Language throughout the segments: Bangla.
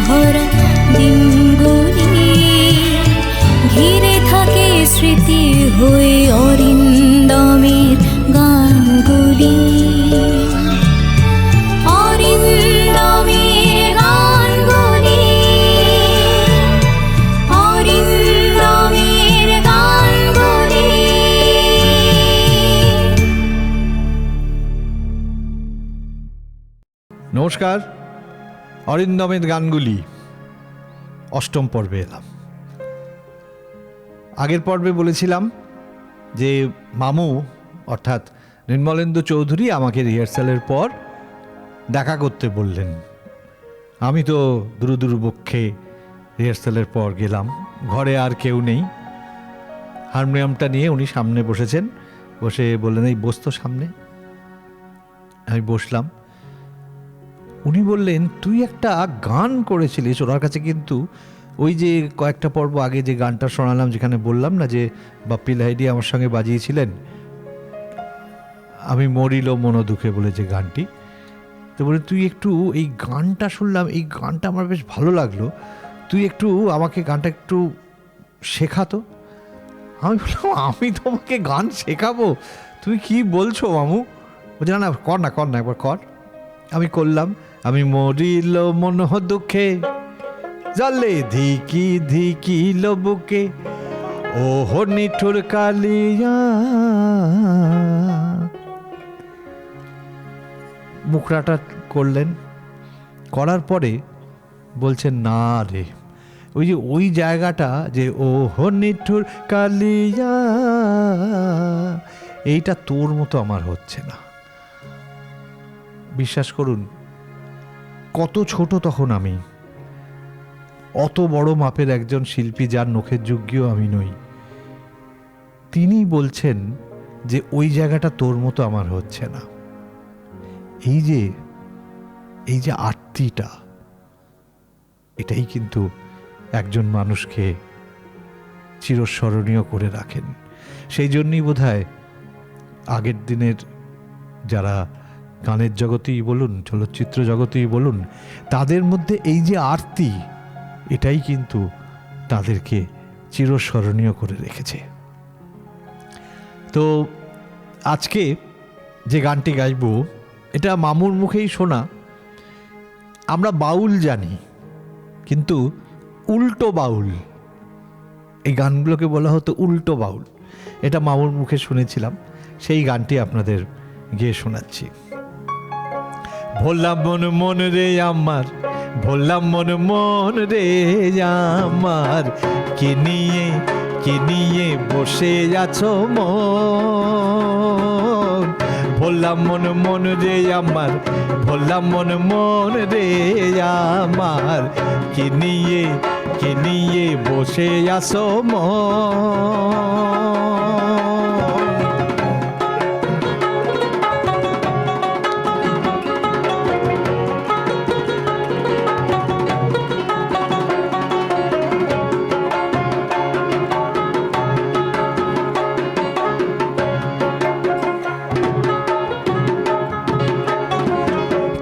ভরা দিনগুলি ঘিরে থাকে স্মৃতি হয়ে অরিন্দমের গানগুলি। অরিন্দমের গানগুলি, অরিন্দমের গানগুলি। নমস্কার, অরিন্দমের গানগুলি অষ্টম পর্বে এলাম। আগের পর্বে বলেছিলাম যে মামু অর্থাৎ নির্মলেন্দু চৌধুরী আমাকে রিহার্সালের পর দেখা করতে বললেন। আমি তো দুরু বক্ষে রিহার্সালের পর গেলাম। ঘরে আর কেউ নেই। হারমোনিয়ামটা নিয়ে উনি সামনে বসেছেন। বসে বললেন, এই বসতো সামনে। আমি বসলাম। উনি বললেন, তুই একটা গান করেছিলিস। ওনার কাছে কিন্তু ওই যে কয়েকটা পর্ব আগে যে গানটা শোনালাম, যেখানে বললাম না যে বাপ্পি লাহিড়ী আমার সঙ্গে বাজিয়েছিলেন, আমি মরিল মন দুঃখে বলে যে গানটি। তো বলে, তুই একটু এই গানটা শুনলাম, এই গানটা আমার বেশ ভালো লাগলো, তুই একটু আমাকে গানটা একটু শেখাতো। আমি বললাম, আমি তোমাকে গান শেখাবো? তুমি কি বলছো মামু? বলছে, না কর না একবার কর। আমি করলাম। আমি মরিল মন দুঃখে জলে ধিকি ধিকিল বুকে ওহ নিঠুর কালিয়া। মুখরাটা করলেন। করার পরে বলছেন, না রে, ওই যে ওই জায়গাটা যে ওহ নিঠুর কালিয়া, এইটা তোর মতো আমার হচ্ছে না। বিশ্বাস করুন, কত ছোট তখন আমি, অত বড় মাপের একজন শিল্পী যার নখের যোগ্যও আমি নই, তিনি বলছেন যে ওই জায়গাটা তোর মতো আমার হচ্ছে না। এই যে আরতিটা, এটাই কিন্তু একজন মানুষকে চিরস্মরণীয় করে রাখেন। সেই জন্যই বোধহয় আগের দিনের যারা গানের জগতেই বলুন, চলচ্চিত্র জগতেই বলুন, তাদের মধ্যে এই যে আরতি, এটাই কিন্তু তাদেরকে চিরস্মরণীয় করে রেখেছে। তো আজকে যে গানটি গাইব, এটা মামুর মুখেই শোনা। আমরা বাউল জানি, কিন্তু উল্টো বাউল, এই গানগুলোকে বলা হতো উল্টো বাউল। এটা মামুর মুখে শুনেছিলাম, সেই গানটি আপনাদের গিয়ে শোনাচ্ছি। ভোলাম মন মন রে আমার, ভোলাম মন মন রে আমার, কে নিয়ে বসে আছো মন। ভোলাম মন মন রে আমার, ভোলাম মন মন রে আমার, কে নিয়ে বসে আছো মন।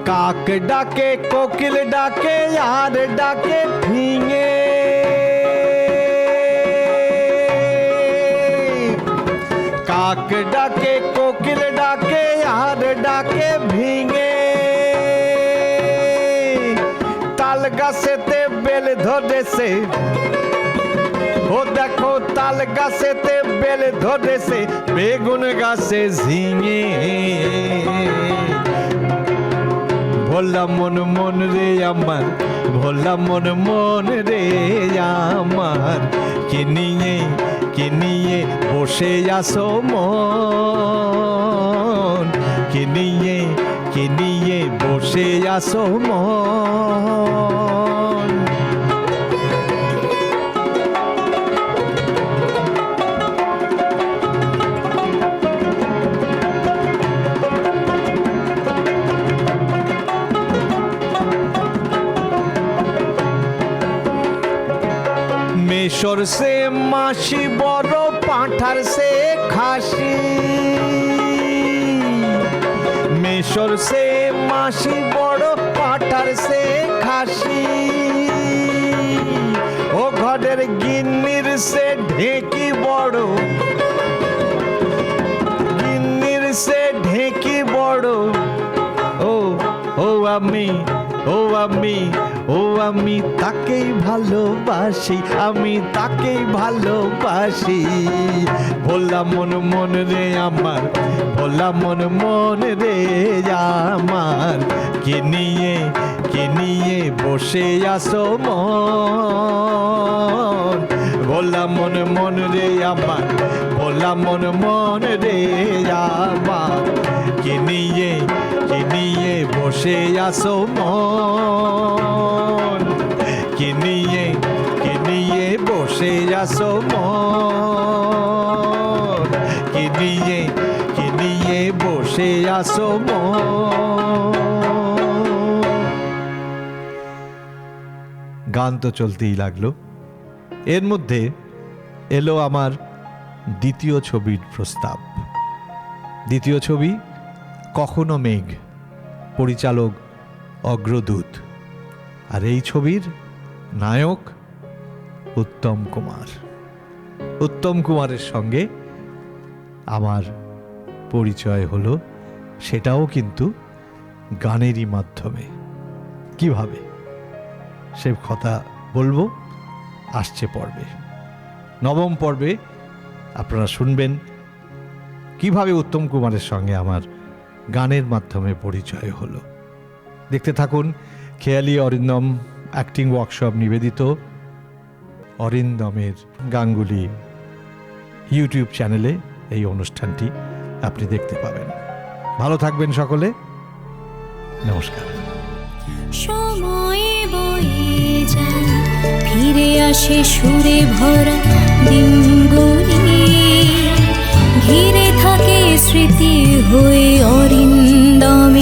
কাক ডাকে, কোকিল ডাকে, আর ডাকে ভিঙে। কাক ডাকে, কোকিল ডাকে, আর ডাকে ভিঙে। তাল গাছেতে বেল ধরেছে, ও দেখো তাল গাছেতে বেল ধরেছে, বেগুন গাছে ঝিঙে। ভোলাম মন মন রে আমার, ভোলাম মন মন রে আমার, কে নিয়ে বসে আসো মন, কে নিয়ে বসে আসো মন। মেশর সে মাসি বড়, পাঁঠার সে খাসি। মেশর সে মাসি বড় পাটার সে খাসি ও ঘরের গিন্নির সে ঢেকি বড় গিন্নির সে ঢেকি বড় ও ও আমি ও আমি ও আমি তাকেই ভালোবাসি আমি তাকেই ভালোবাসি ভোলা মন মন রে আমার ভোলা মন মন রে আমার কে নিয়ে বসে আসো মন ভোলা মন মন রে আমার ভোলা মন মন রে আমার কে নিয়ে বসে আসো মন কে নিয়ে বসে আসো মন কে নিয়ে বসে আসো মন। গান তো চলতেই লাগলো, এর মধ্যে এলো আমার দ্বিতীয় ছবির প্রস্তাব। দ্বিতীয় ছবি কখনো মেঘ, পরিচালক অগ্রদূত, আর এই ছবির নায়ক উত্তম কুমার। উত্তম কুমারের সঙ্গে আমার পরিচয় হলো, সেটাও কিন্তু গানেরই মাধ্যমে। কিভাবে সে কথা বলবো আসছে পর্বে। নবম পর্বে আপনারা শুনবেন কিভাবে উত্তম কুমারের সঙ্গে আমার গানের মাধ্যমে পরিচয় হলো। দেখতে থাকুন খেয়ালি অরিন্দম অ্যাক্টিং ওয়ার্কশপ নিবেদিত অরিন্দমের গাঙ্গুলি ইউটিউব চ্যানেলে এই অনুষ্ঠানটি আপনি দেখতে পাবেন। ভালো থাকবেন সকলে, নমস্কার। সময় বয়ে যায় ফিরে আসে সুরে ভরা দিনগুলি, ঘিরে থাকে স্মৃতি হয়ে অরিন্দমে